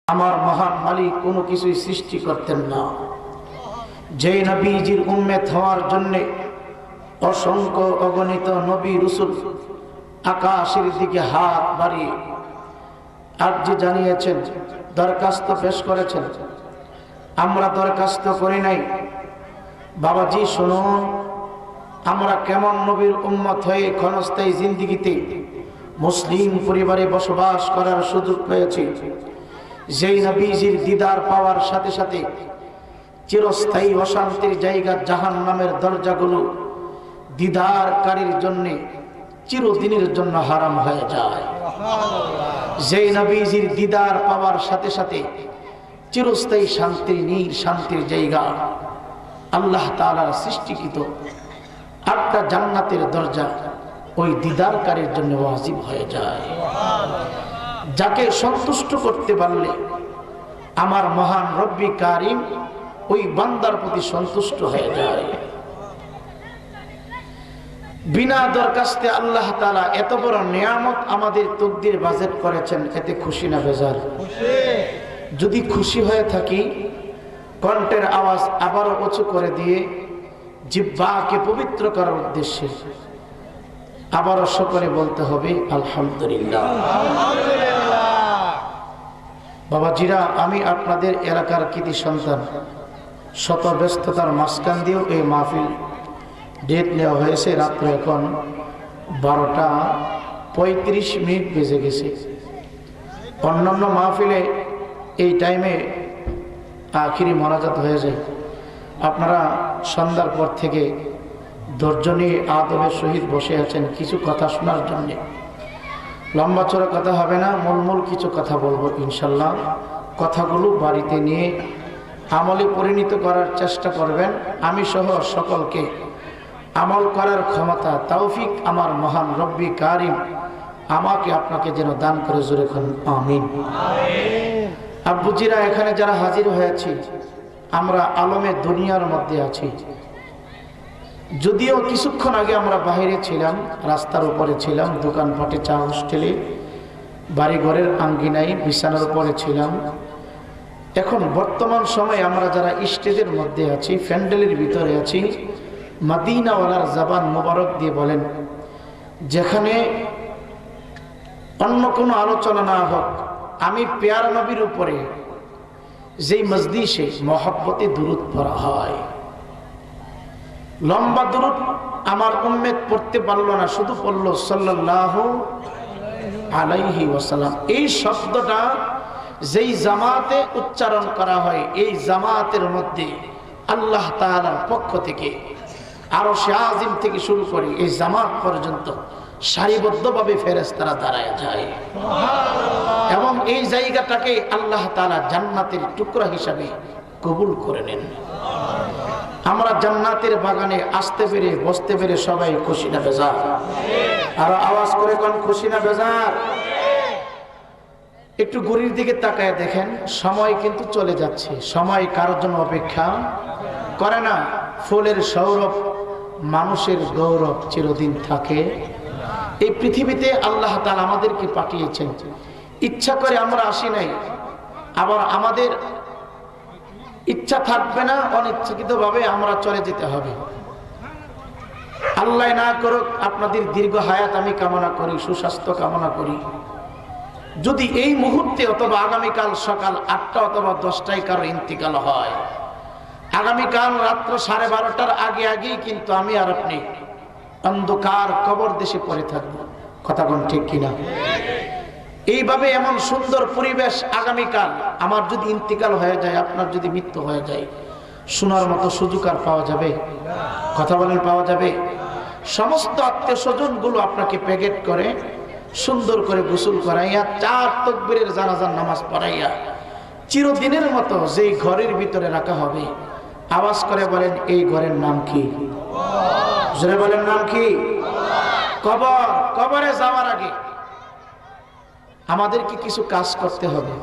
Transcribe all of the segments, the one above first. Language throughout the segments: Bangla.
আমার মহান মালিক কোনো কিছুই সৃষ্টি করতেন না। যে নবীজির উম্মত হওয়ার জন্য অসংখ্য অগণিত নবী রাসূল আকাশের দিকে হাত বাড়িয়ে আরজি জানিয়েছেন, দরখাস্ত পেশ করেছেন। আমরা দরখাস্ত করি নাই। বাবাজি শুনুন, আমরা কেমন নবীর উম্মত হয়ে ক্ষণস্থায়ী জিন্দেগিতে মুসলিম পরিবারে বসবাস করার সুযোগ পেয়েছি। যেই নবীজির দিদার পাওয়ার সাথে সাথে চিরস্থায়ী অশান্তির জায়গা জাহান্নামের দরজাগুলো দিদারকারীর জন্য চিরদিনের জন্য হারাম হয়ে যায়। যেই নবীজির দিদার পাওয়ার সাথে সাথে চিরস্থায়ী শান্তির জায়গা আল্লাহ তাআলার সৃষ্টিকৃত 8টা জান্নাতের দরজা ওই দিদারকারীর জন্য ওয়াজিব হয়ে যায়। যাকে সন্তুষ্ট করতে পারলে আমার মহান রব্বি কারিম ওই বান্দার প্রতি সন্তুষ্ট হয়ে যায়। বিনা দরখাস্তে আল্লাহ তাআলা এত বড় নিয়ামত আমাদের তকদির বাজেট করেছেন, এতে খুশি না বেজার? যদি খুশি হয়ে থাকি, কণ্ঠের আওয়াজ আবারও উঁচু করে দিয়ে জিহ্বাকে পবিত্র করার উদ্দেশ্যে আবারও সকলে বলতে হবে আলহামদুলিল্লাহ। বাবাজিরা, আমি আপনাদের এলাকার কৃতি সন্তান। শত ব্যস্ততার মাঝখান দিয়েও এই মাহফিল ডেট নেওয়া হয়েছে। রাত্রে এখন 12টা 35 বেজে গেছে। অন্যান্য মাহফিলে এই টাইমে আখিরি মোনাজাত হয়ে যায়। আপনারা সন্ধ্যার পর থেকে ধৈর্য নিয়ে আদবের সহিত বসে আছেন কিছু কথা শোনার জন্য। লম্বা চড়া কথা হবে না, মূল কিছু কথা বলবো ইনশাল্লাহ। কথাগুলো বাড়িতে নিয়ে আমলে পরিণত করার চেষ্টা করবেন। আমি সহ সকলকে আমল করার ক্ষমতা তৌফিক আমার মহান রব্বি কারিম আমাকে আপনাকে যেন দান করে, জোরে কোন আমিন। আব্বুজিরা, এখানে যারা হাজির হয়েছি, আমরা আলমে দুনিয়ার মধ্যে আছি। যদিও কিছুক্ষণ আগে আমরা বাইরে ছিলাম, রাস্তার উপরে ছিলাম, দোকানপাটে, চা হোস্টেলে, বাড়িঘরের আঙ্গিনায় বিছানার উপরে ছিলাম। এখন বর্তমান সময়ে আমরা যারা স্টেজের মধ্যে আছি, প্যান্ডেলের ভিতরে আছি, মদিনাওয়ালার জবান মোবারক দিয়ে বলেন, যেখানে অন্য কোনো আলোচনা না হোক, আমি পেয়ার নবীর উপরে যেই মজলিসে মহব্বতে দুরূদ পড়া হয়, লম্বা দুরূদ আমার উম্মত পড়তে পারলো না, শুধু পড়লো সাল্লাল্লাহু আলাইহি ওয়াসাল্লাম। এই শব্দটা যেই জামাতে উচ্চারণ করা হয়, এই জামাতের মধ্যে আল্লাহ তাআলার পক্ষ থেকে আরশে আজিম থেকে শুরু করে এই জামাত পর্যন্ত সারিবদ্ধভাবে ফেরেশতারা দাঁড়ায় যায় এবং এই জায়গাটাকে আল্লাহ তাআলা জান্নাতের টুকরা হিসাবে কবুল করে নেন। আমরা জান্নাতের বাগানে আসতে পেরে, বসতে পেরে সবাই খুশি না বেজার? আর আওয়াজ করে কোন খুশি না বেজার? একটু ঘড়ির দিকে তাকায় দেখেন, সময় কিন্তু চলে যাচ্ছে। সময় কারোর জন্য অপেক্ষা করে না। ফুলের সৌরভ, মানুষের গৌরব চিরদিন থাকে। এই পৃথিবীতে আল্লাহ তাআলা আমাদেরকে পাঠিয়েছেন, ইচ্ছা করে আমরা আসি নাই। আবার আমাদের ইচ্ছা থাকবে না, অনিচ্ছাকৃতভাবে আমরা চলে যেতে হবে। আল্লাহ না করুক, আপনাদের দীর্ঘ হায়াত আমি কামনা করি, সুস্বাস্থ্য কামনা করি। যদি এই মুহূর্তে অথবা আগামীকাল সকাল 8টা অথবা 10টায় কারো ইন্তিকাল হয়, আগামীকাল রাত্র 12:30টার আগেই কিন্তু আমি আর আপনি অন্ধকার কবর দেশে পড়ে থাকবো। কথা কোন ঠিক কিনা? এইভাবে এমন সুন্দর পরিবেশ, আগামীকাল আমার যদি ইন্তিকাল হয়ে যায়, আপনার যদি মৃত্যু হয়ে যায়, শোনার মতো সুযোগ আর পাওয়া যাবে? কথা বলেন, পাওয়া যাবে? সমস্ত আত্মীয় স্বজন গুলো আপনাকে প্যাকেট করে সুন্দর করে গোসল করাইয়া 4 তাকবীরের জানাজার নামাজ পড়াইয়া চিরদিনের মতো যেই ঘরের ভিতরে রাখা হবে, আওয়াজ করে বলেন, এই ঘরের নাম কি? জোরে বলেন, নাম কি? কবর। কবরে যাওয়ার আগে আমাদেরকে কিছু কাজ করতে হবে।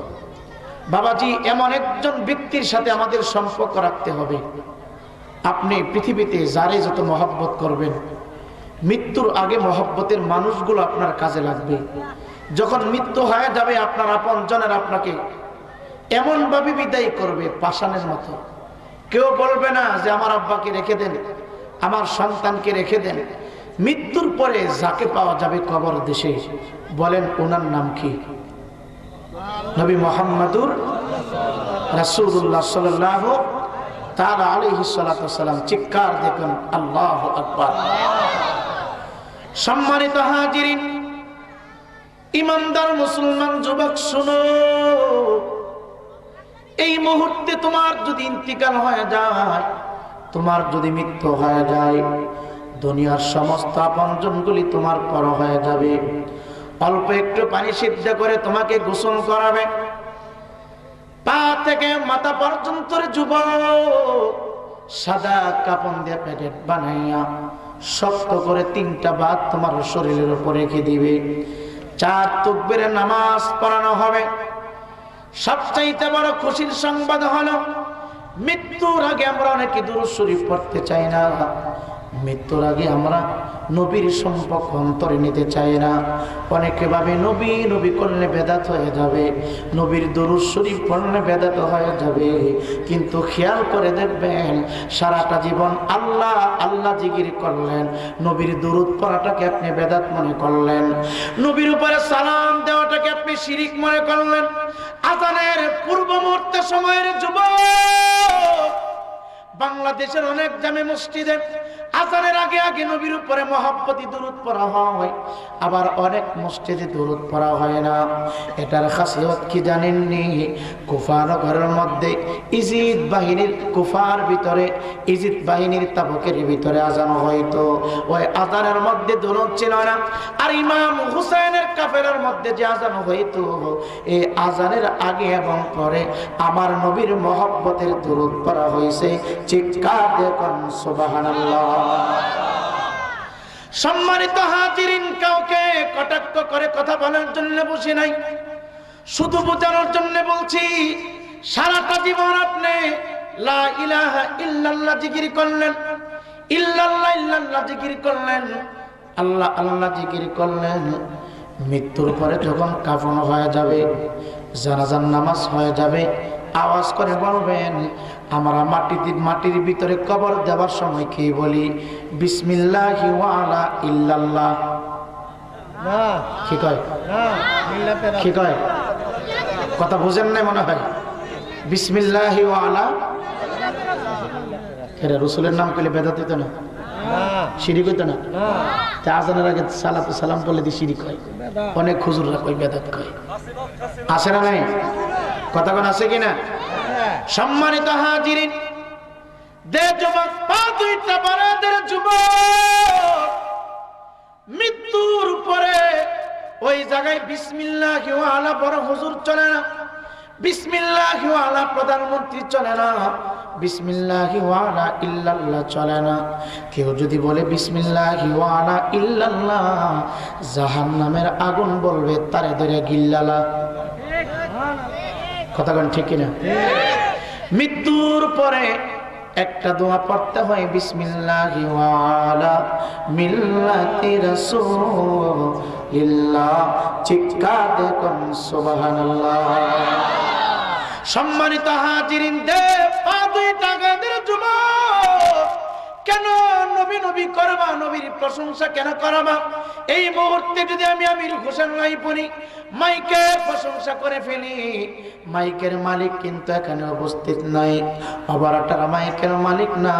বাবাজি, এমন একজন ব্যক্তির সাথে আমাদের সম্পর্ক রাখতে হবে। আপনি পৃথিবীতে যারে যত মহব্বত করবেন, মৃত্যুর আগে মহব্বতের মানুষগুলো আপনার কাজে লাগবে। যখন মৃত্যু হয়ে যাবে, আপনার আপনজনের আপনাকে এমন ভাবে বিদায় করবে পাষাণের মতো। কেউ বলবে না যে আমার আব্বাকে রেখে দেন, আমার সন্তানকে রেখে দেন। মৃত্যুর পরে যাকে পাওয়া যাবে কবর দেশে, বলেন ওনার নাম কি? নবী মুহাম্মদুর রাসূলুল্লাহ সাল্লাল্লাহু তাআলা আলাইহি সাল্লাতু ওয়াসাল্লাম। চিৎকার দেখুন আল্লাহু আকবার। সম্মানিত হাজিরিন, ইমানদার মুসলমান যুবক শুনো, এই মুহূর্তে তোমার যদি ইন্তিকাল হয়ে যায়, তোমার যদি মৃত্যু হয়ে যায়, দুনিয়ার সমস্ত আপনজনগুলি তোমার পর হয়ে যাবে। অল্প একটু পানি সিদ্ধ করে তোমাকে গোসল করাবে, পা থেকে মাথা পর্যন্ত যুবক সাদা কাপড় দিয়ে প্যাকেট বানাইয়া শক্ত করে 3টা বাত তোমার শরীরের উপর রেখে দিবে। 4 তাকবীরের নামাজ পড়ানো হবে। সবচাইতে বড় খুশির সংবাদ হলো, মৃত্যুর আগে আমরা অনেকে দুরূদ শরীফ পড়তে চাই না। মৃত্যুর আগে আমরা নবীর সম্পর্ক অন্তরে নিতে চাই না। অনেকে ভাবে নবী নবী করলে বেদাত হয়ে যাবে, নবীর দুরূদ শরীফ পড়লে বেদাত হয়ে যাবে। কিন্তু খেয়াল করে দেখবেন, সারাটা জীবন আল্লাহ আল্লাহ জিকির করলেন, নবীর দুরূদ পড়াটাকে আপনি বেদাত মনে করলেন, নবীর উপরে সালাম দেওয়াটাকে আপনি শিরিক মনে করলেন। আযানের পূর্ব মুহূর্তে সময়ের যুবক, বাংলাদেশের অনেক জামে মসজিদে আযানের আগে আগে নবীর উপরে মহব্বতি দুরূদ পড়া হয়, আবার অনেক মসজিদে দুরূদ পড়া হয় না। এটার খাসিয়ত কি জানেননি? কুফা নগরের মধ্যে ইজিদ বাহিনীর কুফার ভিতরে, ইজিদ বাহিনীর তাবুকের ভিতরে আযান হয়তো, ওই আযানের মধ্যে দুরূদ ছিল না। আর ইমাম হুসাইনের কাফেলার মধ্যে যে আযান হইতো, এই আযানের আগে এবং পরে আমার নবীর মহব্বতের দুরূদ পড়া হয়েছে। চিৎকার দেখুন সুবহানাল্লাহ। সম্মানিত হাজিরিন, কাউকে কটাক্ষ করে কথা বলার জন্য বসে নাই, শুধু বোঝানোর জন্য বলছি। সারাটা জীবন আপনি লা ইলাহা ইল্লাল্লাহ জিকির করলেন, ইল্লাল্লাহ ইল্লাল্লাহ জিকির করলেন, আল্লাহ আল্লাহ জিকির করলেন। মৃত্যুর পরে যখন কাফন হয়ে যাবে, জানাজার নামাজ হয়ে যাবে, আওয়াজ করে বলবেন, আমরা মাটির ভিতরে কবর দেওয়ার সময় কি বলি? বিসমিল্লাহি ওয়া আলা ইল্লাল্লাহ। না কি কয়? না কি কয়? কথা বুঝেন না মনে হয়। বিসমিল্লাহি ওয়া আলা, এরা রাসূলের নাম কইলে বেদাত হইতো না? শিরিক হইতো না? তা আযানের আগে সালাতু সালাম বলে দি শিরিক হয়। অনেক হুজুররা কই বেদাত কয়। আছে না নাই? কথা কোন আছে কিনা? সম্মানিত হাজিরিন, দে যুবক, পা 2টা বারাদের যুবক, মৃত্যুর পরে ওই জায়গায় বিসমিল্লাহি ওয়া আলা বড় হুজুর চলে না, বিসমিল্লাহি ওয়া আলা প্রধানমন্ত্রী চলে না, বিসমিল্লাহি ওয়া আলা ইল্লাল্লাহ চলে না। কেউ যদি বলে বিসমিল্লাহি ওয়া আলা ইল্লাল্লাহ, জাহান্নামের আগুন বলবে তারে ধরে গিল্লালা। কথা কোন ঠিক কিনা? মৃত্যুর পরে একটা দোয়া পড়তে হয়, বিসমিল্লাহি ওয়া আলা মিল্লাতি রাসূলিল্লাহ। চিৎকার দেখুন সুবহানাল্লাহ। সম্মানিত হাজিরিন, দে পা 2টা গাদের যুবক, কেন নবী নবী করবা? নবীর প্রশংসা কেন করবা? এই মুহূর্তে যদি আমি আমির হোসেন নাই পড়ি, মাইকের প্রশংসা করে ফেলি, মাইকের মালিক কিন্তু এখানে উপস্থিত নাই। অপারেটর মাইকের মালিক না,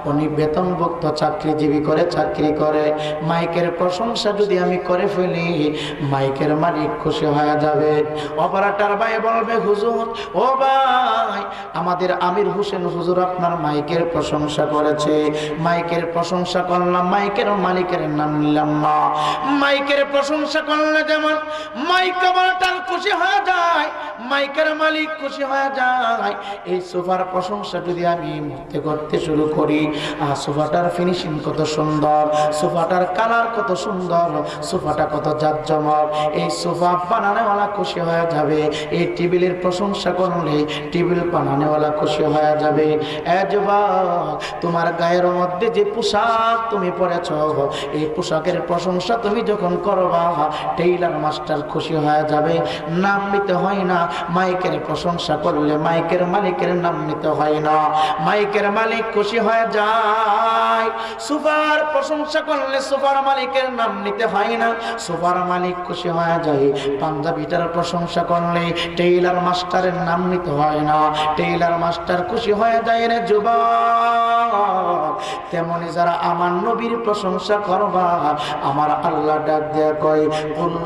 উনি বেতনভুক্ত চাকরিজীবী করে চাকরি করে। মাইকের প্রশংসা যদি আমি করে ফেলি, মাইকের মালিক খুশি হয়ে যাবে। অপারেটর ভাই বলবে, হুজুর ও ভাই, আমাদের আমির হোসেন হুজুর আপনার মাইকের প্রশংসা করেছে। মাইকের প্রশংসা করলাম, মাইকের মালিকের নাম নিলাম না। মাইকের প্রশংসা করলে যেমন মাইক অপারেটর খুশি হয়ে যায়, মাইকের মালিক খুশি হয়ে যায়। এই সোফার প্রশংসা যদি আমি মুহূর্তে করতে শুরু করি, সোফাটার ফিনিশিং কত সুন্দর, সোফাটার কালার কত সুন্দর, সোফাটা কত জাঁকজমক, এই সোফা বানানোওয়ালা খুশি হয়ে যাবে। এই টেবিলের প্রশংসা করলে টেবিল বানানোওয়ালা খুশি হয়ে যাবে। এ যুবক, তোমার গায়ের মধ্যে যে পোশাক তুমি পরেছ, এই পোশাকের প্রশংসা তুমি যখন করবা, টেইলার মাস্টার খুশি হয়ে যাবে। নাম নিতে হয় না, মাইকের প্রশংসা করলে মাইকের মালিকের নাম নিতে হয় না, মাইকের মালিক খুশি হয়ে যায়। সোফার প্রশংসা করলে সোফার মালিকের নাম নিতে হয় না, সোফার মালিক খুশি হয়ে যায়। পাঞ্জাবিটার প্রশংসা করলে টেইলার মাস্টারের নাম নিতে হয় না, টেইলার মাস্টার খুশি হয়ে যায় রে যুবক। তেমনি যারা আমার নবীর প্রশংসা করবা, আমার আল্লাহ ডাক দেয়া কয়, কুল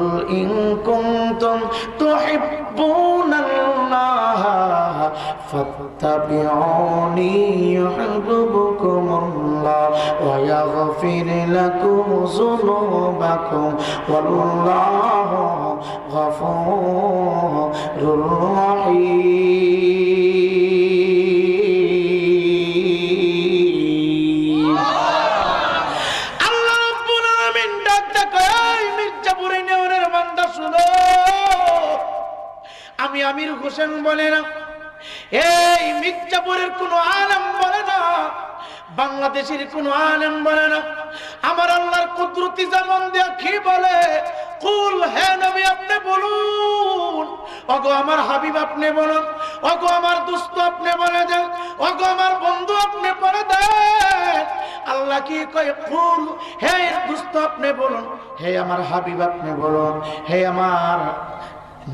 ইন কুনতুম তুহিব্বুনাল্লাহ ফাত্তাবিউনি ইউহিব্বুকুমুল্লাহ ওয়া ইয়াগফির লাকুম যুনুবাকুম ওয়াল্লাহু গফুরুর রহিম। আল্লাহ রাব্বুল আলামিন ডাক দেয়, মির্জাপুরে নেওয়ার বান্দা শুনো, আমি আমির হোসেন বলে না, এই মির্জাপুরের কোন আলেম বলে না, বাংলাদেশের কোন আলেম বলে না, আমার আল্লাহর কুদরতি জবান দিয়ে কি বলে, কুল, হে নবী আপনি বলুন, ওগো আমার হাবিব আপনি বলুন, ওগো আমার দোস্ত আপনি বলে দেন, ওগো আমার বন্ধু আপনি বলে দেন। আল্লাহ কি কয়, কুল, হে দোস্ত আপনি বলুন, হে আমার হাবিব আপনি বলুন, হে আমার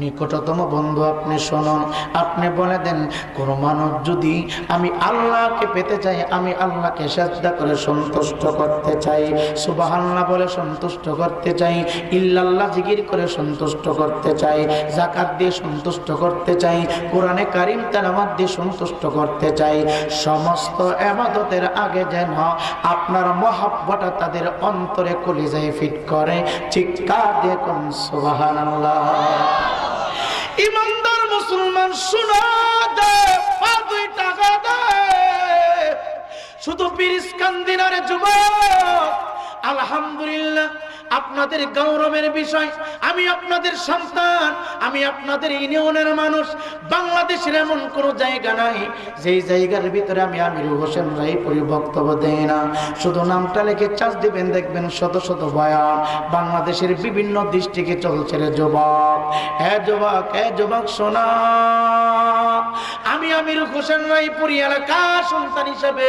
নিকটতম বন্ধু আপনি শুনুন, আপনি বলে দেন, কোন মানুষ যদি আমি আল্লাহকে পেতে চাই, আমি আল্লাহকে সাজদা করে সন্তুষ্ট করতে চাই, সুবহানাল্লাহ বলে সন্তুষ্ট করতে চাই, ইল্লাল্লাহ জিকির করে সন্তুষ্ট করতে চাই, যাকাত দিয়ে সন্তুষ্ট করতে চাই, কোরআনে কারীম তেলাওয়াত দিয়ে সন্তুষ্ট করতে চাই, সমস্ত ইবাদতের আগে যেন আপনার মহব্বত তাদের অন্তরে কলিজায় ফিট করে, চিৎকার দিয়ে কোন সুবহানাল্লাহ। ইমানদার মুসলমান শোনা দে, 2 টাকা দে, শুধু পিরিস কান্দিনারে যুবক। আলহামদুলিল্লাহ, আপনাদের গৌরবের বিষয়, আমি আপনাদের সন্তান, আমি আপনাদের ইউনিয়নের মানুষ। বাংলাদেশের এমন কোন জায়গা নাই যেই জায়গার ভিতরে আমি আমির হোসেন রায়পুরি বক্তব্য দেই না। শুধু নামটা লিখে চার্জ দিবেন, দেখবেন শত শত বয়ান বাংলাদেশের বিভিন্ন ডিস্ট্রিক্টে চলছে রে যুবক। হ্যাঁ যুবক, হ্যাঁ যুবক শোনা, আমি আমির হোসেন রায়পুরি এলাকার সন্তান হিসেবে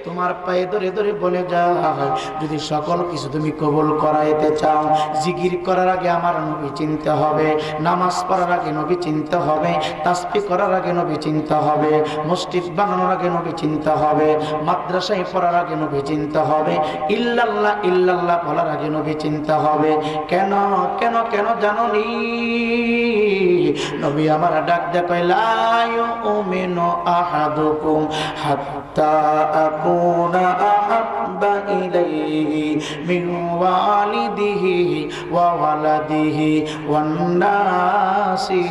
তোমার পায়ে ধরে ধরে বলে যাও, যদি সকল কিছু তুমি কবুল করাইতে চাও, জিকির করার আগে আমার নবী চিনতে হবে, নামাজ পড়ার আগে নবী চিনতে হবে, তাসবিহ করার আগে নবী চিনতে হবে, মসজিদ বানানোর আগে নবী চিনতে হবে, মাদ্রাসায় পড়ার আগে নবী চিনতে হবে, ইল্লাল্লাহ ইল্লাল্লাহ বলার আগে নবী চিনতে হবে। কেন কেন কেন জানোনি? নবী আমার ডাক দেয়, কয় লা ইউমিনু আহাদুকুম হাত্তা আকুনা আহাব্বা ইলাইহি মিন ওয়ালিদিহি ওয়া ওয়ালাদিহি ওয়ান নাসি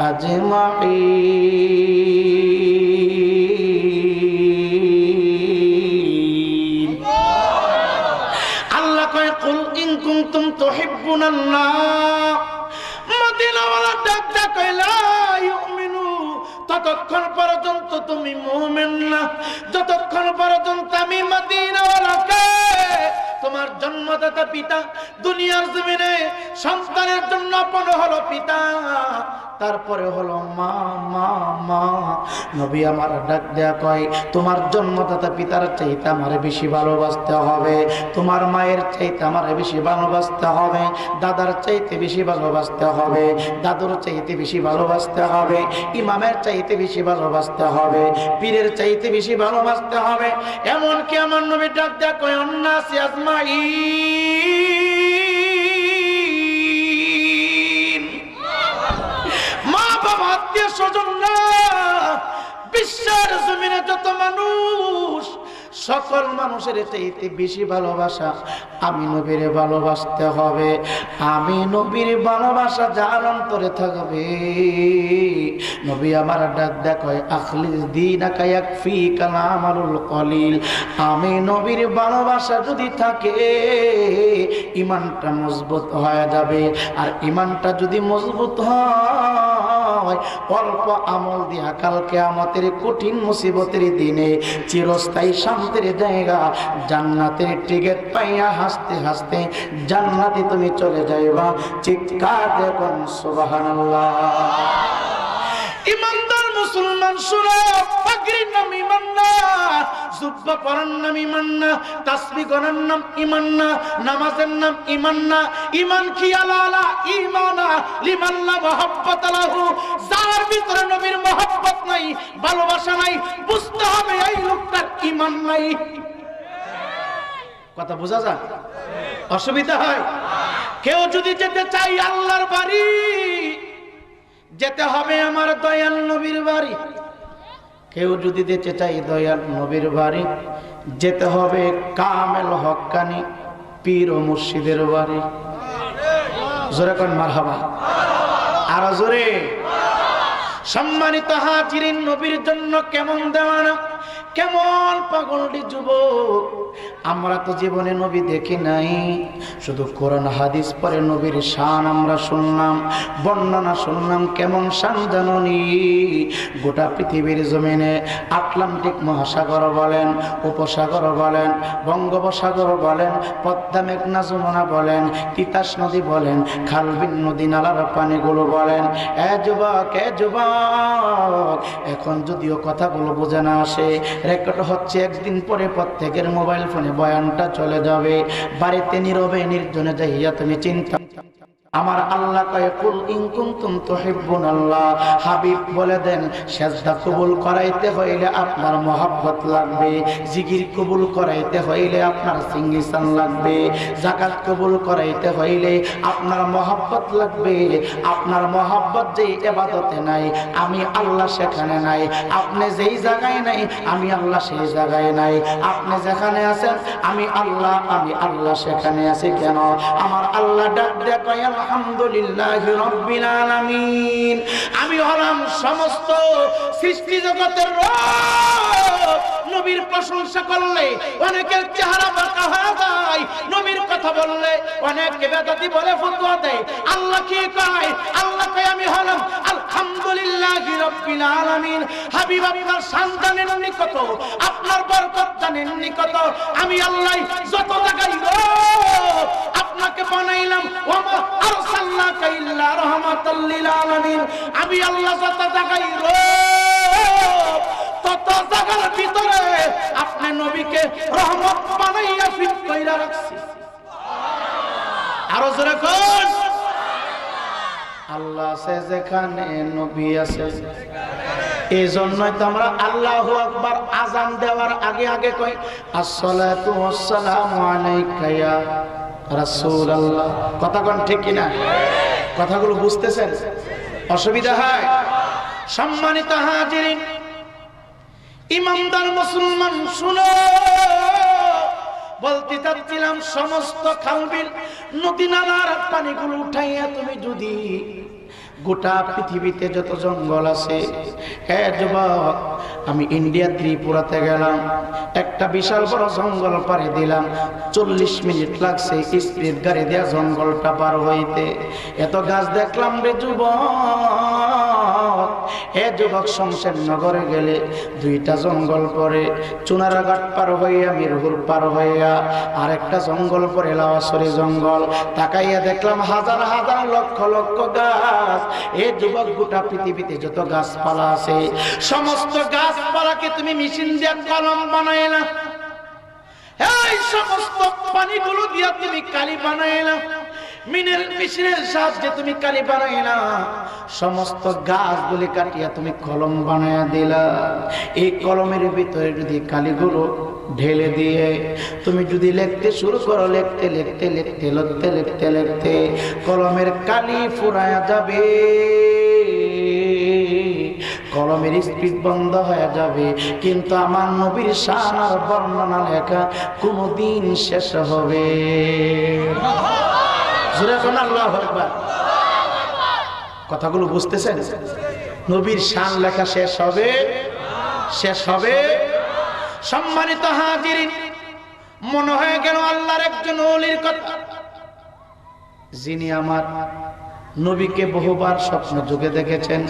আজমাইন। আল্লাহ কয়, কুল ইন কুনতুম তুহিব্বুনাল্লাহ, মদিনাওয়ালা ডাক ডাক কয় লা ইউমিনু, ততক্ষণ পর্যন্ত তুমি মুমিন না, যতক্ষণ পর্যন্ত আমি মদিনাওয়ালাকে, তোমার জন্মদাতা পিতা, দুনিয়ার জমিনে সন্তানের জন্য আপন হলো পিতা, তারপরে হলো মা মা মা। নবী আমার ডাক দেয়া কয়, তোমার জন্মদাতা পিতার চাইতে আমারে বেশি ভালোবাসতে হবে, তোমার মায়ের চাইতে আমারে বেশি ভালোবাসতে হবে, দাদার চাইতে বেশি ভালোবাসতে হবে, দাদুর চাইতে বেশি ভালোবাসতে হবে, ইমামের চাইতে বেশি ভালোবাসতে হবে, পীরের চাইতে বেশি ভালোবাসতে হবে। এমনকি আমার নবী ডাক দেয়া কয়, অন্নাসি আজমাইন, মা বাবা আত্মীয় স্বজন না, বিশ্বের জমিনে যত মানুষ, সকল মানুষের চাইতে বেশি ভালোবাসা আমি নবীর ভালোবাসতে হবে। আমি নবীর ভালোবাসা যার অন্তরে থাকবে, নবী আমার ডাক দেয়, আখলিস দীনাকা ইয়াকফিকা আমালুল কলিল। আমি নবীর ভালোবাসা যদি থাকে, ইমানটা মজবুত হয়ে যাবে। আর ইমানটা যদি মজবুত হয়, নয়, অল্প আমল দিয়া কাল কিয়ামতের কঠিন মুসিবতের দিনে চিরস্থায়ী শান্তির জায়গা জান্নাতের টিকিট পাইয়া হাসতে হাসতে জান্নাতে তুমি চলে যাইবা। চিৎকার দেখুন সুবহানাল্লাহ। ইমানদার মুসলমান শুনো, পাগড়ির নাম ঈমান না, জুব্বা পরার নাম ঈমান না, তাসবিহ করার নাম ঈমান না, নামাজের নাম ঈমান না। ঈমান কি আলা ঈমানা লিমান লা মুহাব্বাতা লাহু, যার ভিতরে নবীর মুহাব্বত নাই, ভালোবাসা নাই, বুঝতে হবে এই লোকটার ঈমান নাই। কথা বোঝা যায়? অসুবিধা হয়? কেউ যদি যেতে চাই আল্লাহর বাড়ি, যেতে হবে আমার দয়াল নবীর বাড়ি। কেউ যদি যেতে চাই দয়াল নবীর বাড়ি, যেতে হবে কামেল হক্কানি পীর ও মুর্শিদের বাড়ি। জোরে কোন মারহাবা, আর জোরে। সম্মানিত হাজিরিন, নবীর জন্য কেমন দেওয়ানা, কেমন পাগলটি যুবক। আমরা তো জীবনে নবী দেখি নাই, শুধু কোরআন হাদিস পড়ে নবীর শান আমরা শুনলাম, বর্ণনা শুনলাম। কেমন শান জাননি? গোটা পৃথিবীর জমিনে আটলান্টিক মহাসাগর বলেন, উপসাগর বলেন, বঙ্গোপসাগর বলেন, পদ্মা মেঘনা যমুনা বলেন, তিতাস নদী বলেন, খালবিল নদী নালার পানিগুলো বলেন, এ যুবক, এ যুবক, এখন যদিও কথাগুলো বোঝে না আসে, রেকর্ড হচ্ছে, একদিন পরে প্রত্যেকের মোবাইল ফোনে বয়ানটা চলে যাবে। বাড়িতে নীরবে নির্জনে যাইয়া তুমি চিন্তা। আমার আল্লাহ কয়, কুল ইন কুনতুম তুহিব্বুনাল্লাহ, হাবিব বলে দেন, সেজদা কবুল করাইতে হইলে আপনার মহব্বত লাগবে, জিকির কবুল করাইতে হইলে আপনার সিংহাসন লাগবে, যাকাত কবুল করাইতে হইলে আপনার মহব্বত লাগবে। আপনার মহব্বত যেই ইবাদতে নাই, আমি আল্লাহ সেখানে নাই। আপনি যেই জায়গায় নাই, আমি আল্লাহ সেই জায়গায় নাই। আপনি যেখানে আছেন, আমি আল্লাহ সেখানে আছি। কেন? আমার আল্লাহ ডাক দেয়া কয়, আলহামদুলিল্লাহি রাব্বিল আলামিন, আমি হলাম সমস্ত সৃষ্টি জগতের রব। নবীর প্রশংসা করলে অনেকের চেহারা বাঁকা হয়ে যায়, নবীর কথা বললে অনেকে বেদাতি বলে ফতোয়া দেয়। আল্লাহ কি কয়? আল্লাহ কয়, আমি হলাম আলহামদুলিল্লাহি রাব্বিল আলামিন। হাবিব আপনার শান জানেননি কত, আপনার বরকত জানেননি কত। আমি আল্লাহ যত জায়গায় আপনাকে বানাইলাম, ওয়া আরসালনাকা ইল্লা রাহমাতাল লিল আলামিন। আমি আল্লাহ যত জায়গায় তত জায়গার ভিতরে আপনি নবীকে রহমত বানাইয়া ফিট কইরা রাখছি। আরো জোরে কোন আল্লাহ আছে যেখানে, নবী আছে এই জন্যই তো আমরা আল্লাহু আকবার আযান দেওয়ার আগে আগে কই, আসসালাতু ওয়াসসালামু আলাইকা ইয়া রাসূলুল্লাহ। কথা কোন ঠিক কিনা? কথাগুলো বুঝতেছেন? অসুবিধা হয়? সম্মানিত হাজিরিন, ইমানদার মুসলমান শুনো, বলতে চাচ্ছিলাম, সমস্ত খালবিল নদী নালার পানিগুলো উঠাইয়া তুমি যদি গোটা পৃথিবীতে যত জঙ্গল আছে, হ্যাঁ যুবক, আমি ইন্ডিয়া ত্রিপুরাতে গেলাম, একটা বিশাল বড় জঙ্গল পাড়ি দিলাম, 40 মিনিট লাগছে স্পিড গাড়ি দেয়া জঙ্গলটা পার হইতে। এত গাছ দেখলাম রে যুবক। হে যুবক, শমশেরনগরে গেলে 2টা জঙ্গল পরে, চুনারাঘাট পার হইয়া মিরপুর পার হইয়া আরেকটা জঙ্গল পরে, লাওয়াছড়ি জঙ্গল। তাকাইয়া দেখলাম হাজার হাজার লক্ষ লক্ষ গাছ। এ যুবক, গোটা পৃথিবীতে যত গাছপালা আছে, সমস্ত গাছপালাকে তুমি মেশিন দিয়ে কলম বানাইলা, এই সমস্ত পানিগুলো দিয়া তুমি কালি বানাইলা, মেশিনের সাহায্যে তুমি কালি বানাইলা, সমস্ত গাছগুলি কাটিয়া তুমি কলম বানাইয়া দিলা। এই কলমের ভিতরে যদি কালিগুলো ঢেলে দিয়ে তুমি যদি লিখতে শুরু করো, লিখতে লিখতে লিখতে লিখতে লিখতে লিখতে কলমের কালি ফুরায়া যাবে, কলমের স্পিড বন্ধ হয়ে যাবে, কিন্তু আমার নবীর শান আর বর্ণনা লেখা কোনদিন শেষ হবে। আল্লাহু আকবার। কথাগুলো বুঝতেছেন? নবীর শান লেখা শেষ হবে, শেষ হবে। সম্মানিত হাজিরিন, মনে হয়ে গেল আল্লাহর একজন ওলির কথা, যিনি আমার নবীকে বহুবার স্বপ্ন যুগে দেখেছেন,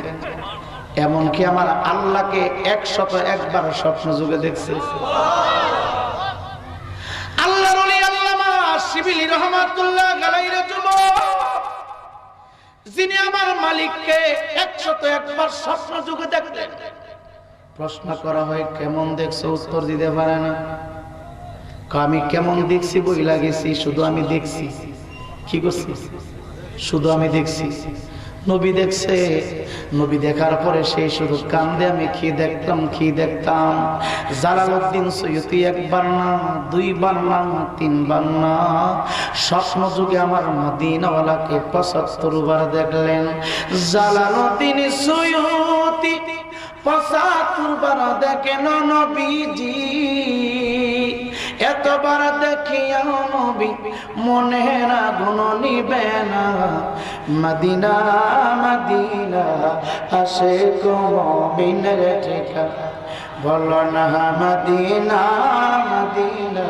এমনকি আমার আল্লাহকে 101 বার স্বপ্ন যুগে দেখছে। আল্লাহর ওলি আল্লামা শিবিলি রহমাতুল্লাহ আলাইহি যুবক, যিনি আমার মালিককে 101 বার স্বপ্ন যুগে দেখলেন। প্রশ্ন করা হয় কেমন দেখছো, উত্তর দিতে পারে না। আমি কেমন দেখছি বই লাগেছি, শুধু আমি দেখছি। কি করছি? শুধু আমি দেখছি। নবী দেখছে, নবী দেখার পরে সেই শুধু কান্দে, আমি কি দেখতাম কি দেখতাম। জালালউদ্দিন সৈয়দী একবার না, দুইবার না, তিনবার না, স্বপ্ন যুগে আমার মদিনাওয়ালাকে 75 বার দেখলেন। জালালউদ্দিন সৈয়দী 75 বার দেখেন নবীজি। এতবার দেখিয়া নবী মনের আগুন নিবে না। মদিনা মদিনা আশিক মুমিনের ঠিকানা, বলো না মদিনা মদিনা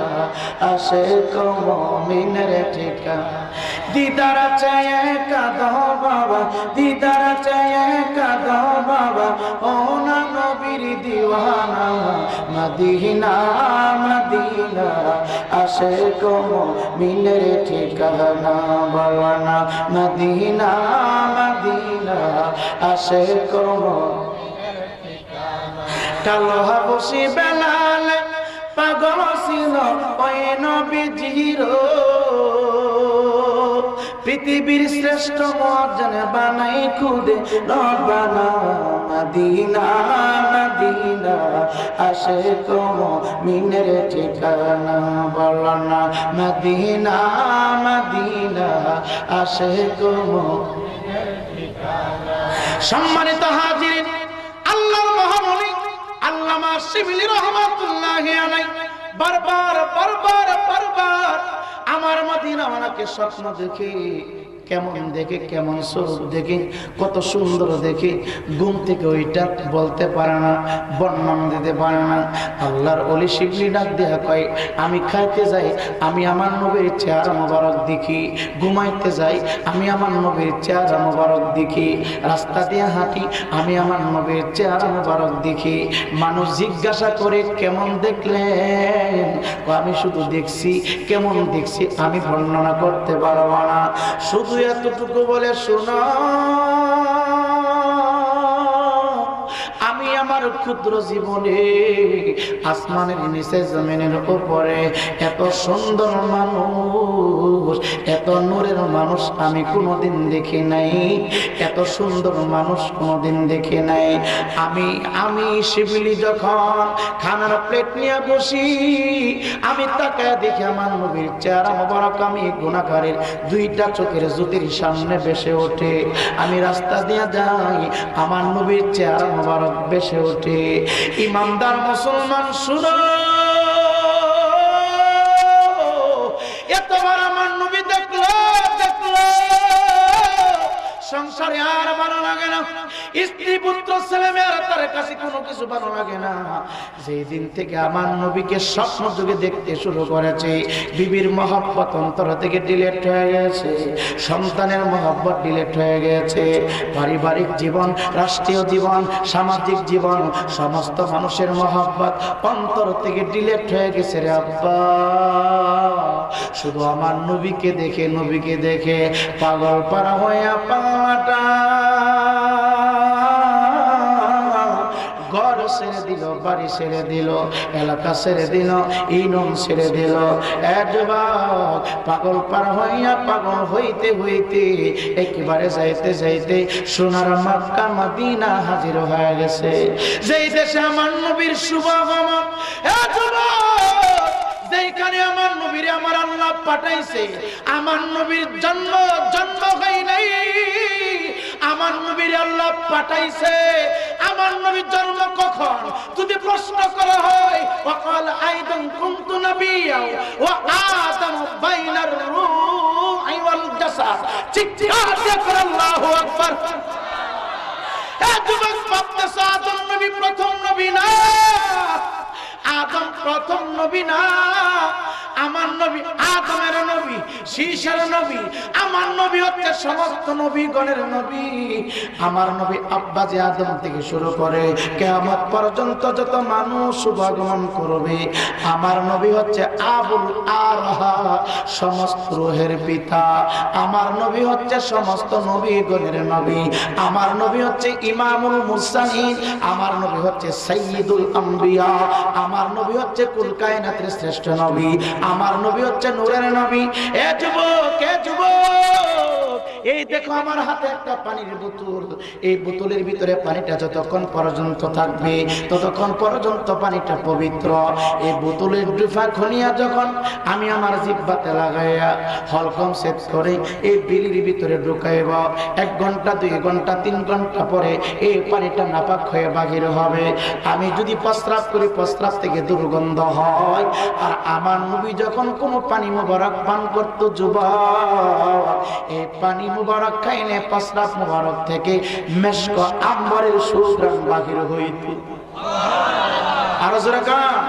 আশিক মুমিনের ঠিকানা। দিদার চায়ে কাঁদো বাবা, দিদার চায়ে কাঁদো বাবা, ও না নবীর দিওয়ানা। মদিনা মদিনা আশিক মুমিনের ঠিকানা, বলো না মদিনা মদিনা আশিক মুমিনের ঠিকানা। কালো হাবশি বেলাল পাগল ছিল ওই নবীজির, পৃথিবীর শ্রেষ্ঠ মুয়াজ্জিন বানাই খুদে রব্বানা। মদিনা মদিনা আশিক মুমিনের ঠিকানা, বলো না মদিনা মদিনা আশিক মুমিনের ঠিকানা। সম্মানিত হাজিরিন, আল্লাহর মহামনি আল্লামা শিবলি রহমাতুল্লাহি আলাইহি বারবার বারবার বারবার আমার মদিনাওয়ালাকে স্বপ্ন দেখে, কেমন দেখে, কেমন স্বরূপ দেখে, কত সুন্দর দেখে, ঘুম থেকে ওইটা বলতে পারে না, বর্ণনা দিতে পারে না। আল্লাহর ওলি শিবলি ডাক দেয়া কয়, আমি খাইতে যাই, আমি আমার নবীর চেহারা মোবারক দেখি। ঘুমাইতে যাই, আমি আমার নবীর চেহারা মোবারক দেখি। রাস্তা দিয়ে হাঁটি, আমি আমার নবীর চেহারা মোবারক দেখি। মানুষ জিজ্ঞাসা করে কেমন দেখলেন, আমি শুধু দেখছি। কেমন দেখছি আমি বর্ণনা করতে পারবো না, শুধু এতটুকু বলে শোনো, আমি আমার ক্ষুদ্র জীবনে আসমানের নিচে জমিনের উপরে এত সুন্দর মানুষ, এত নূরের মানুষ আমি কোনোদিন দেখি নাই, এত সুন্দর মানুষ কোনোদিন দেখি নাই। আমি শিবলি যখন খানার প্লেট নিয়ে বসি, আমি তাকায় দেখি আমার নবীর চেহারা মোবারক আমি গুনাহগারের দুইটা চোখের জ্যোতির সামনে ভেসে ওঠে। আমি রাস্তা দিয়ে যাই, আমার নবীর চেহারা মোবারক ভেসে ওঠে। ইমানদার মুসলমান শুনো, এতবার আমার নবী দেখলো সংসারে আর ভালো লাগে না, স্ত্রী পুত্র ছেলে মেয়েরা তার কাছে কোনো কিছু ভালো লাগে না। যেই দিন থেকে আমার নবীকে স্বপ্ন যুগে দেখতে শুরু করেছে, বিবির মহব্বত অন্তর থেকে ডিলেট হয়ে গেছে, সন্তানের মহব্বত ডিলেট হয়ে গেছে, পারিবারিক জীবন, রাষ্ট্রীয় জীবন, সামাজিক জীবন, সমস্ত মানুষের মহব্বত অন্তর থেকে ডিলেট হয়ে গেছে রে আব্বা। শুধু আমার নবীকে দেখে, নবীকে দেখে পাগল পারা হইয়া পাটা ঘর ছেড়ে দিল, বাড়ি ছেড়ে দিল, এলাকা ছেড়ে দিল, ইনম ছেড়ে দিল। যুবক পাগল পার হইয়া পাগল হইতে হইতে একেবারে যাইতে যাইতে সোনার মক্কা মদিনা হাজির হয়ে গেছে, যেই দেশে আমার নবীর শুভ আগমন। যেখানে আমার নবীর আমার আল্লাহ পাঠাইছে, আমার নবীর জন্ম হয় নাই, আমার নবীর আল্লাহ পাঠাইছে। আমার নবীর জন্ম কখন যদি প্রশ্ন করা হয়, ওয়াকাল আইদান কুনতু নাবিয়্যা ওয়া আদামু বাইনার রূহি ওয়াল জাসাদ, চিৎকার দিয়ে বল আল্লাহু আকবার। যুবক ভাবতেছ আদম নবী প্রথম নবী না, আদম প্রথম নবী না, আমার নবী আদমের নবী, শীষের নবী। আমার নবী হচ্ছে সমস্ত নবীগণের নবী। আমার নবী আব্বাজে আদম থেকে শুরু করে কিয়ামত পর্যন্ত যত মানুষ শুভাগমন করবে, আমার নবী হচ্ছে আবুল আরহা, সমস্ত রূহের পিতা। আমার নবী হচ্ছে সমস্ত নবীগণের নবী। আমার নবী হচ্ছে ইমামুল মুরসালিন। আমার নবী হচ্ছে সাইয়্যিদুল আম্বিয়া। আমার নবী হচ্ছে কুল কায়নাতের শ্রেষ্ঠ নবী। আমার নবী হচ্ছে নূরের নবী। এ যুবক, এ যুবক, এই দেখো আমার হাতে একটা পানির বোতল। এই বোতলের ভিতরে পানিটা যতক্ষণ পর্যন্ত থাকবে ততক্ষণ পর্যন্ত পানিটা পবিত্র। এই বোতলের ডুফা খনিয়া যখন আমি আমার জিহ্বাতে লাগাইয়া হলকম সেট করে এই বিলির ভিতরে ঢুকাইব, 1 ঘন্টা 2 ঘন্টা 3 ঘন্টা পরে এই পানিটা নাপাক হয়ে বাহির হবে। আমি যদি প্রস্রাব করি, প্রস্রাব থেকে দুর্গন্ধ হয়। আর আমার নবী যখন কোনো পানি মুবারক পান করত যুবক, এই পানি মুবারক খাইলে প্রস্রাব মুবারক থেকে মেশক আম্বরের সুগন্ধ বাহির হইত। আর জোরে কান।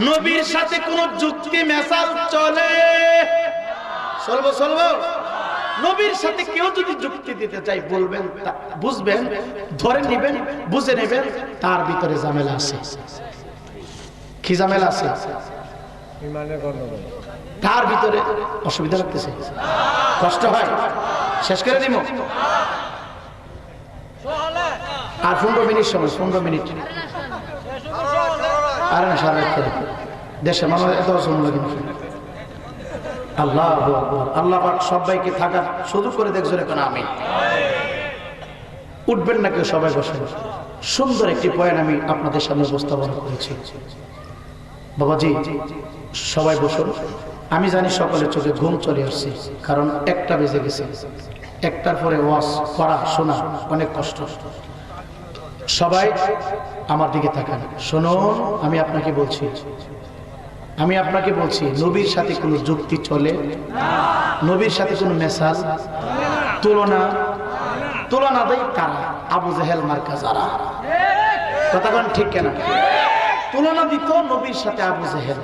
নবীর সাথে কোন যুক্তি মেসাল চলে? চলবো। নবীর সাথে কেউ যদি যুক্তি দিতে চাই বলবেন, বুঝবেন, ধরে নেবেন, বুঝে নেবেন তার ভিতরে ঝামেলা আছে। কি ঝামেলা আছে? তার ভিতরে অসুবিধা লাগতেছে, কষ্ট হয়। শেষ করে দিব আর 15 মিনিট সময়, 15 মিনিট। আর না সারা দেশে মানুষ এত শুনলো কিন্তু। আল্লাহ আল্লাহ পাক সবাইকে থাকার সুযোগ করে দেখছো এখন। আমি উঠবেন না কেউ, সবাই বসেন। সুন্দর একটি পয়েন্ট আমি আপনাদের সামনে উপস্থাপন করেছি। বাবাজি সবাই বসুন। আমি জানি সকলের চোখে ঘুম চলে আসছে, কারণ 1টা বেজে গেছে। 1টার পরে ওয়াজ করা শোনা অনেক কষ্ট। সবাই আমার দিকে তাকান, শুনুন। আমি আপনাকে বলছি নবীর সাথে কোনো যুক্তি চলে? নবীর সাথে কোনো মেসাজ, তুলনা দেয় কারা? আবু জেহেল মার্কা যারা। কথাগণ ঠিক কেনা? তুলনা দিত নবীর সাথে আবু জেহেল,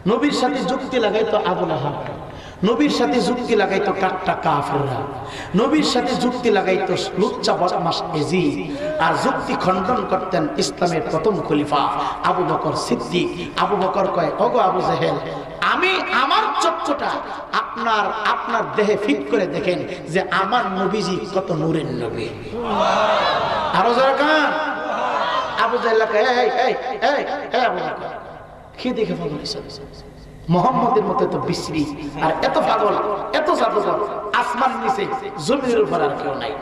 নবীর সাথে যুক্তি লাগাইতো আবু লাহাব, নবীর সাথে যুক্তি লাগাইতো কাট্টা কাফেররা, নবীর সাথে যুক্তি লাগাইতো লুচ্চা বদমাশ এজিদ। আর যুক্তি খণ্ডন করতেন ইসলামের প্রথম খলিফা আবু বকর সিদ্দিক। আবু বকর কয়, ওগো আবু জেহেল, আমি আমার চক্ষুটা আপনার দেহে ফিট করে দেখেন যে আমার নবীজি কত নূরের নবী। আরো যারা কান। আবু জেহেল কয়, এই আবু বকর, কি দেখে পাগল হইছেন? মুহাম্মদের মতো এত বিশ্রী আর এত পাগল, এত জাদুকর আসমান নিচে জমিনের উপর আর কেউ নাই।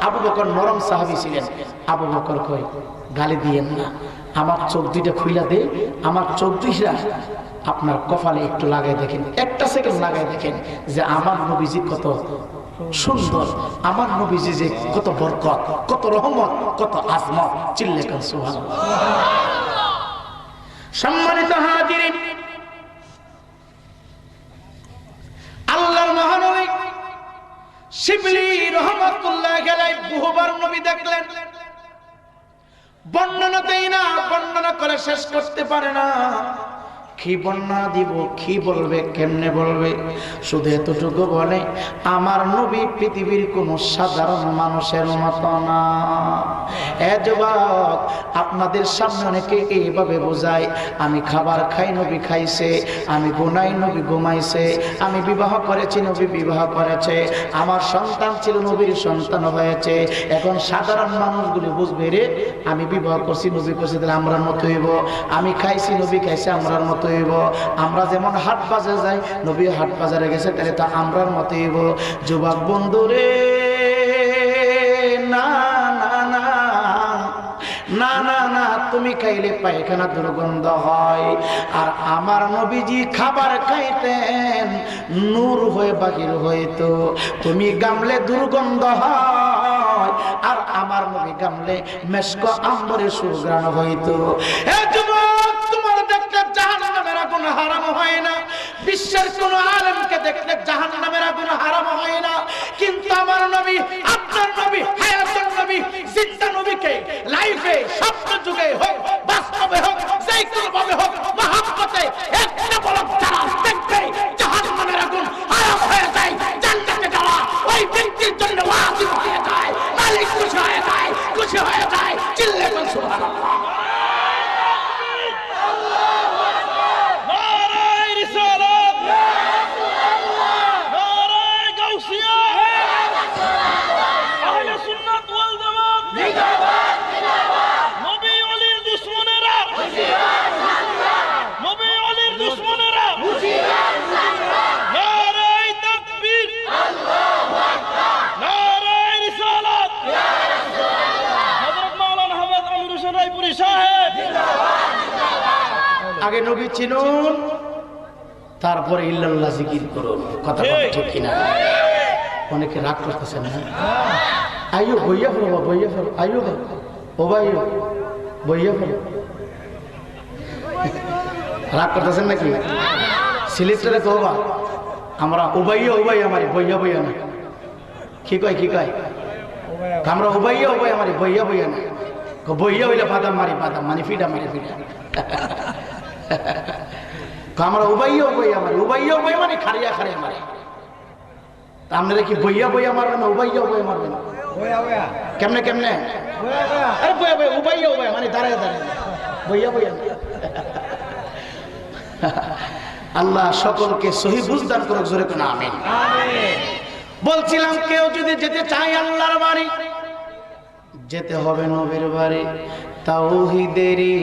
আবু বকর নরম সাহাবী ছিলেন। আবু বকর কয়, গালি দিয়েন না, আমার চোখ দুইটা খুইলা দে, আমার চোখ দুইটা আপনার কপালে একটু লাগাই দেখেন, 1টা সেকেন্ড লাগাই দেখেন যে আমার নবীজি কত সুন্দর, আমার নবীজি যে কত বরকত, কত রহমত, কত আজমত। চিল্লে কান সুবহানাল্লাহ। সম্মানিত হাজিরিন, আল্লাহর মহানবী শিবলি রাহমাতুল্লাহি আলাইহি বহুবার নবী দেখলেন। বর্ণনাতেই না, বর্ণনা করে শেষ করতে পারে না। কি বর্ণনা দিব, কি বলবে, কেমনে বলবে? শুধু এতটুকু বলে, আমার নবী পৃথিবীর কোন সাধারণ মানুষের মতো না। এ যুবক, আপনাদের সামনে অনেকে এইভাবে বোঝায়, আমি খাবার খাই, নবী খাইছে, আমি ঘুমাই, নবী ঘুমাইছে, আমি বিবাহ করেছি, নবী বিবাহ করেছে, আমার সন্তান ছিল, নবীর সন্তান হয়েছে। এখন সাধারণ মানুষগুলি বুঝবে, রে আমি বিবাহ করছি, নবী করছি, তাহলে আমরার মতো হইব। আমি খাইছি, নবী খাইছে, আমরার মতো হইব। আমরা যেমন হাট বাজারে যাই, নবী হাট বাজারে গেছে, তাহলে তা আমরার মতো হইব। যুবক বন্ধুরে, না না না না না না, তুমি খাইলে পায়খানা দুর্গন্ধ হয়। আর আমার নবীজি খাবার খাইতেন, নূর হয়ে বাহির হইতো। তুমি গামলে দুর্গন্ধ হয়, আর আমার নবী গামলে মেশক আম্বরের সুঘ্রাণ হইতো। হে যুবক, তোমার দেখলে জাহান্নামের আগুন হারাম হয় না, বিশ্বের কোন আলেমকে দেখলে জাহান্নামের আগুন হারাম হয় না, কিন্তু আমার নবী, আপনার নবী, হায়াতুন নবী, জিন্দা নবীকে লাইফে স্বপ্ন যুগে হোক, বাস্তবে হোক, যেই আগে নবী চিনুন, তারপরে ইল্লাল্লাহ জিকির করুন। কথা ঠিক কিনা? অনেকে রাগ করতেছেন না? আইয়ো বইয়া ফেলো, বইয়া ফেলো, আইয়ো ও ভাই বইয়া ফেলো। রাগ করতেছেন নাকি? সিলেক্টরে কবা আমরা উবাইয়া উবাই আমারে বইয়া বইয়া না। কি কয় কি কয়? আমরা উবাইয়া উবাই আমারে বইয়া বইয়া না। বইয়া হইলে বাদাম মারি, বাদাম মানে ফিডা মারি ফিডা। আমরা উবাইয়া উবাই আমারে, উবাইয়া উবাই মানে খারিয়া খারিয়া মারে। আপনারা কি বইয়া বইয়া মারবেন না উবাইয়া উবাই মারবেন? কেমনে কেমনে? আরে বইয়া বইয়া উবাইয়া উবাই মানে দাঁড়ায় দাঁড়ায়, বইয়া বইয়া। আল্লাহ সকলকে সহি বুঝদান করুক, জোরে কোন আমিন। বলছিলাম কেউ যদি যেতে চায় আল্লাহর বাড়ি, যেতে হবে নবীর বাড়ি। তাওহীদেরই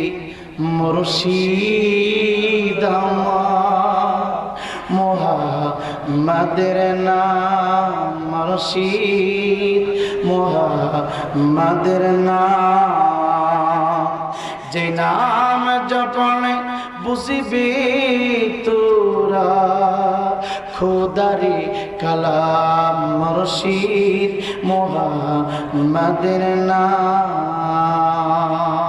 মুর্শিদ মুহাম্মাদের নাম, মুর্শিদ মুহাম্মাদের নাম। যে নাম জপনে বুঝিবি তোরা খোদারি কালাম, মুর্শিদ মুহাম্মাদের নাম।